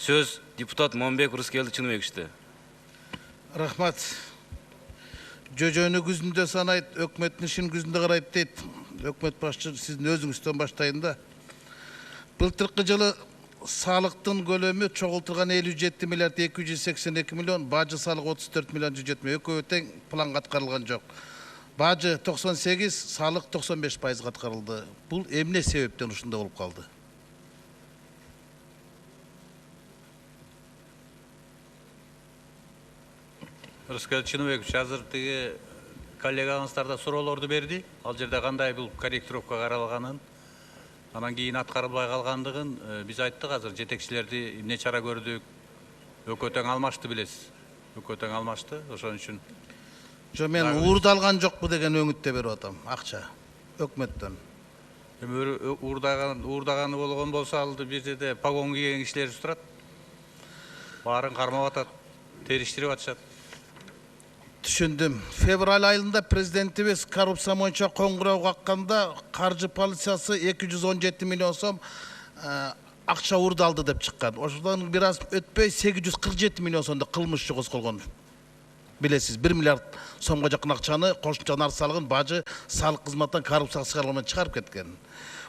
Söz депутат Монбек Рыскелди Чыныбековичте. Рахмат. Жөжөнү күзүндө санайт, өкмөттүн ишин күзүндө карайт дейт. Өкмөт башчы сиздин өзүңүздөн баштайын да. Былтыркы жылы салыктын көлөмү чогултулган 57 миллиард 282 миллион, бажы салык 34 миллион 170. Экөө тең план аткарылган жок. Бажы 98, салык 95% аткарылды. Бул эмне себептен ушундай болуп калды? Рыскелди Чыныбекович азыр тиги коллегаңыздар да суроолорду берди. Ал жерде кандай бул корректировка каралганын, анан кийин аткарылбай калгандыгын биз айттык. Азыр жетекчилерди эмне чара көрдүк. Экөө тең алмашты билесиз. Экөө тең алмашты. Ошон үчүн Мен уурдалган жокпу деген өңүттө берип атам, акча өкмөттөн. Уурдаганы болгон болсо алды бир жерде погон кийген кишилер турат. Баарын кармап атат, териштирип атышат. Түшүндүм. Февраль айында президентибиз коррупция боюнча коңгуроо какканда каржы полициясы 217 миллион сом акча уурдалды деп чыккан. Ошондон бир аз өтпөй 847 миллион сомдо кылмыш иши козголгон. Билесиз, 1 миллиард сомго жакын акчаны кошумча нар салыгын бажы салык кызматтан коррупцияга чыгарылган чыгарып кеткен.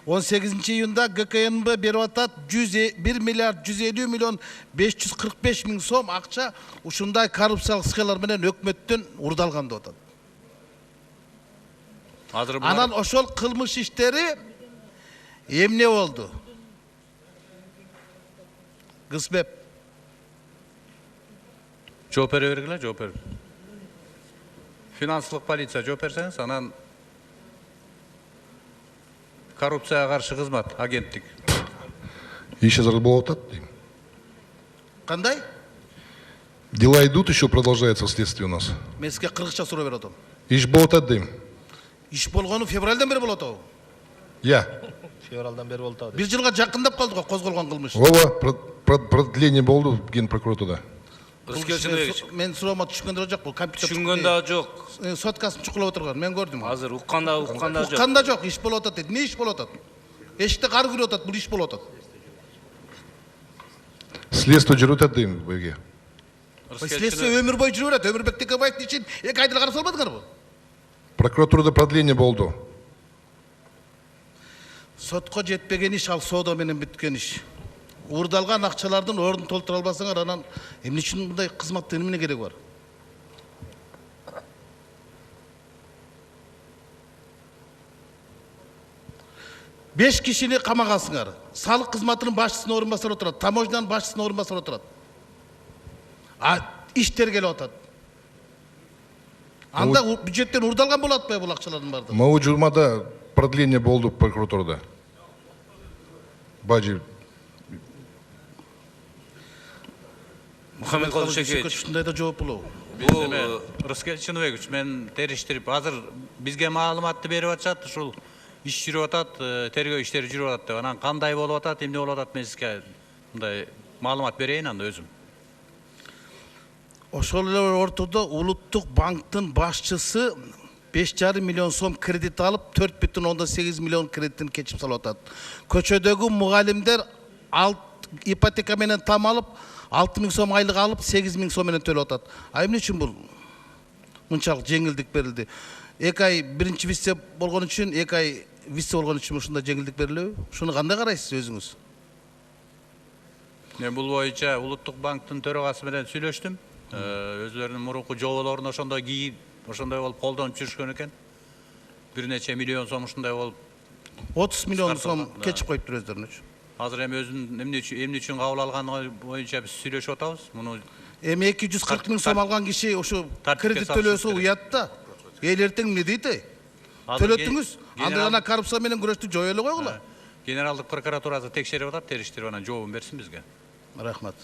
18 июнда ГКНБ берип атат 1 миллиард 150 миллион 545 миң сом акча ушундай коррупциялык схемалар менен өкмөттөн уурдалган деп атат. Анан ошол кылмыш иштери эмне болду? Кызбек жооп бере бергиле, жооп бер. Финансылык полиция жооп берсеңиз, анан коррупцияга каршы кызмат, агенттик. Иш азыр болуп атат дейм. кандай? Дела идут, еще продолжается следствие у нас. Мен сизге кыргызча суроо берип атам. Иш болуп атат дейм. Иш болгону февралдан бери болот атабы? Я. Февралдан бери болуп атабы. Бир жылга жакындап калды го козголгон кылмыш. Ооба, продление болду ген прокуратурада. Рыскелди Чыныбекович. Мен суроомо түшкөндө жок, бул компьютер. Түшүнгөн да жок. Соткасын чукулап отурган, мен көрдүм. Азыр укканда жок. Укканда жок, иш болуп атат дейт. Эмне иш болуп атат? Эшикте кар күйрөп атат, бул иш болуп атат. Следствие жүрүп атат дейм беге. Следствие өмүр бою жүрүп атат. Өмүрбек Текебаевдин ишин 2 айда карап салбадыңарбы? Прокуратурада продление болду. Сотко жетпеген иш, ал соода менен бүткөн иш. Уурдалган акчалардын ордун толтура албасаңар, анан эмне үчүн мындай кызматтын эмне кереги бар? Беш кишини камагансыңар. Салык кызматынын башчысынын орун басары отурат, таможнянын башчысынын орун басары отурат. Иштер келип атат. Анда бюджеттен уурдалган болот атпайбы бул акчалардын баардыгы? Могу журмада продление болду прокуратурада. Бажы. Мухаммед Калышекевич. Ушундай да жооп болобу? Рыскелди Чыныбекович, мен териштирип, азыр бизге маалыматты берип атышат, ушул иш жүрүп атат, тергөө иштери жүрүп атат деп. Анан кандай болуп атат, эмне болуп атат, мен сизге мындай маалымат берейин анда өзүм. Ошол эле ортодо Улуттук банктын башчысы 5,5 миллион сом кредит алып, 4,8 миллион кредитин кечип салып атат. Көчөдөгү мугалимдер ипотека менен там алып, 6 миң сом айлык алып, 8 миң сом менен төлөп атат. Эмне үчүн бул мынчалык жеңилдик берилди? 2 ай биринчи вице болгон үчүн, 2 ай вице болгон үчүн ушундай жеңилдик берилеби? Шуну кандай карайсыз өзүңүз? Мен бул боюнча Улуттук банктын төрагасы менен сүйлөштүм. Өзлөрүнүн мурунку жоболорун ошондой кийип, ошондой болуп колдонуп жүрүшкөн экен. Бир нече миллион сом ушундай болуп 30 миллион сом кечип коюптур өзлөрүнө. Азыр эми өзүнүн эмне үчүн кабыл алганы боюнча биз сүйлөшүп атабыз. Муну Эми 240 миң сом алган киши ушу кредит төлөөсү уят да. Эл эртең эмне дейт? Төлөттүңүз. Анда гана коррупция менен күрөштү жое эле койгула. Генералдык прокуратурасы текшерип атат, териштирип анан жообун берсин бизге. Рахмат.